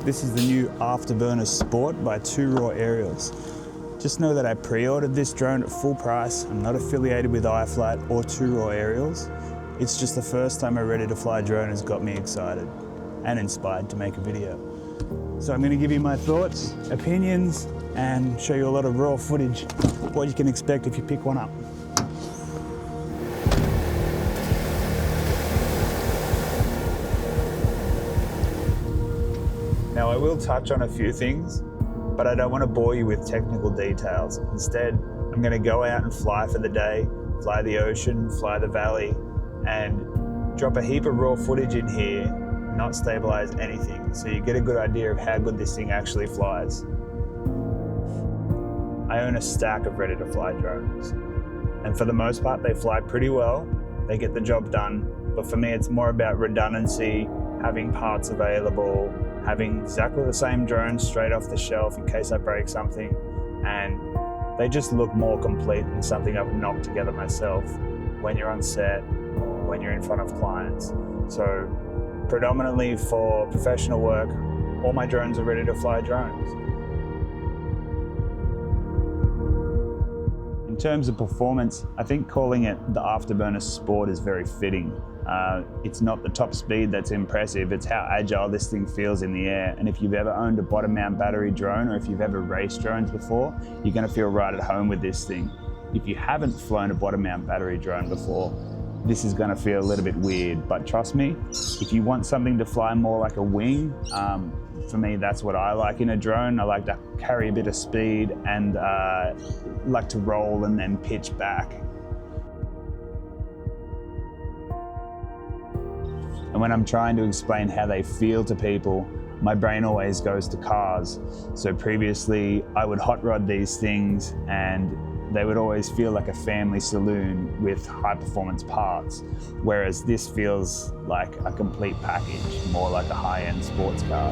This is the new Afterburner SPORT by 2 Raw Aerials. Just know that I pre-ordered this drone at full price. I'm not affiliated with Iflight or 2 Raw Aerials. It's just the first time a ready-to-fly drone has got me excited and inspired to make a video. So I'm going to give you my thoughts, opinions, and show you a lot of raw footage, what you can expect if you pick one up. Now I will touch on a few things, but I don't want to bore you with technical details. Instead, I'm going to go out and fly for the day, fly the ocean, fly the valley, and drop a heap of raw footage in here, not stabilize anything, so you get a good idea of how good this thing actually flies. I own a stack of ready-to-fly drones, and for the most part they fly pretty well, they get the job done, but for me it's more about redundancy, having parts available, having exactly the same drone straight off the shelf in case I break something, and they just look more complete than something I've knocked together myself when you're on set, when you're in front of clients. So predominantly for professional work, all my drones are ready-to-fly drones. In terms of performance, I think calling it the Afterburner SPORT is very fitting. It's not the top speed that's impressive, it's how agile this thing feels in the air. And if you've ever owned a bottom mount battery drone, or if you've ever raced drones before, you're going to feel right at home with this thing. If you haven't flown a bottom mount battery drone before, this is going to feel a little bit weird, but trust me, if you want something to fly more like a wing, for me that's what I like in a drone. I like to carry a bit of speed and like to roll and then pitch back. And when I'm trying to explain how they feel to people, my brain always goes to cars. So previously I would hot rod these things and they would always feel like a family saloon with high performance parts, whereas this feels like a complete package, more like a high-end sports car.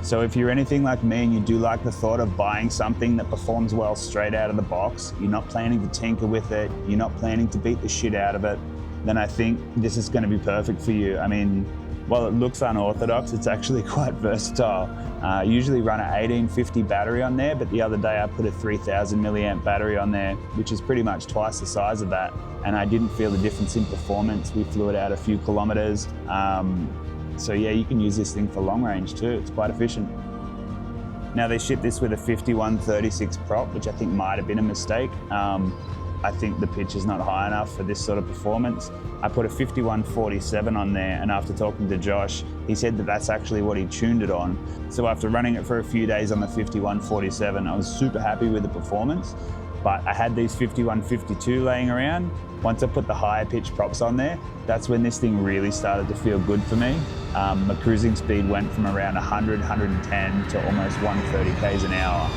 So if you're anything like me and you do like the thought of buying something that performs well straight out of the box, you're not planning to tinker with it, you're not planning to beat the shit out of it, then I think this is going to be perfect for you. I mean, while it looks unorthodox, it's actually quite versatile. I usually run an 1850 battery on there, but the other day I put a 3000 milliamp battery on there, which is pretty much twice the size of that. And I didn't feel the difference in performance. We flew it out a few kilometers. So yeah, you can use this thing for long range too. It's quite efficient. Now they ship this with a 5136 prop, which I think might have been a mistake. I think the pitch is not high enough for this sort of performance. I put a 5147 on there, and after talking to Josh, he said that that's actually what he tuned it on. So after running it for a few days on the 5147, I was super happy with the performance, but I had these 5152 laying around. Once I put the higher pitch props on there, that's when this thing really started to feel good for me. My cruising speed went from around 100, 110 to almost 130 k's an hour.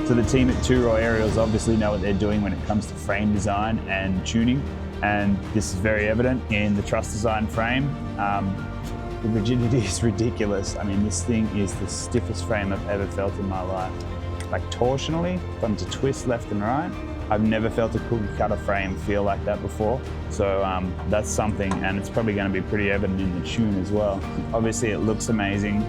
So the team at 2 Raw Aerials obviously know what they're doing when it comes to frame design and tuning, and this is very evident in the truss design frame. The rigidity is ridiculous. I mean, this thing is the stiffest frame I've ever felt in my life. Like torsionally, if I'm to twist left and right, I've never felt a cookie cutter frame feel like that before. So that's something, and it's probably going to be pretty evident in the tune as well. Obviously it looks amazing.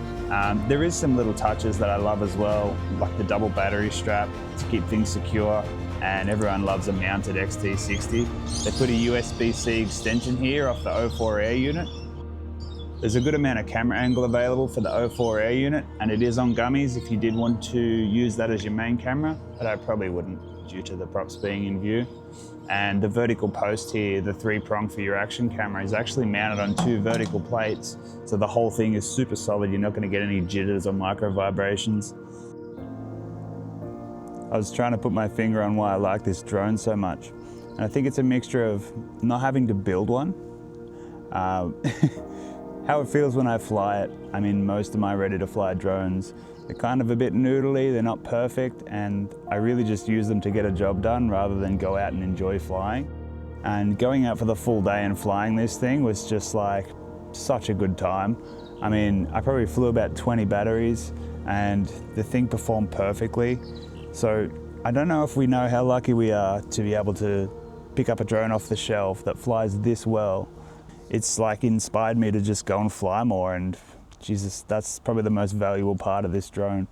There is some little touches that I love as well, like the double battery strap to keep things secure, and everyone loves a mounted XT60. They put a USB-C extension here off the 04 Air unit. There's a good amount of camera angle available for the 04 Air unit, and it is on gummies if you did want to use that as your main camera, but I probably wouldn't due to the props being in view. And the vertical post here, the 3-prong for your action camera, is actually mounted on 2 vertical plates. So the whole thing is super solid. You're not going to get any jitters or micro vibrations. I was trying to put my finger on why I like this drone so much. And I think it's a mixture of not having to build one. How it feels when I fly it. I mean, most of my ready-to-fly drones, they're kind of a bit noodly, they're not perfect, and I really just use them to get a job done rather than go out and enjoy flying. And going out for the full day and flying this thing was just like such a good time. I mean, I probably flew about 20 batteries and the thing performed perfectly. So I don't know if we know how lucky we are to be able to pick up a drone off the shelf that flies this well. It's like inspired me to just go and fly more, and Jesus, that's probably the most valuable part of this drone.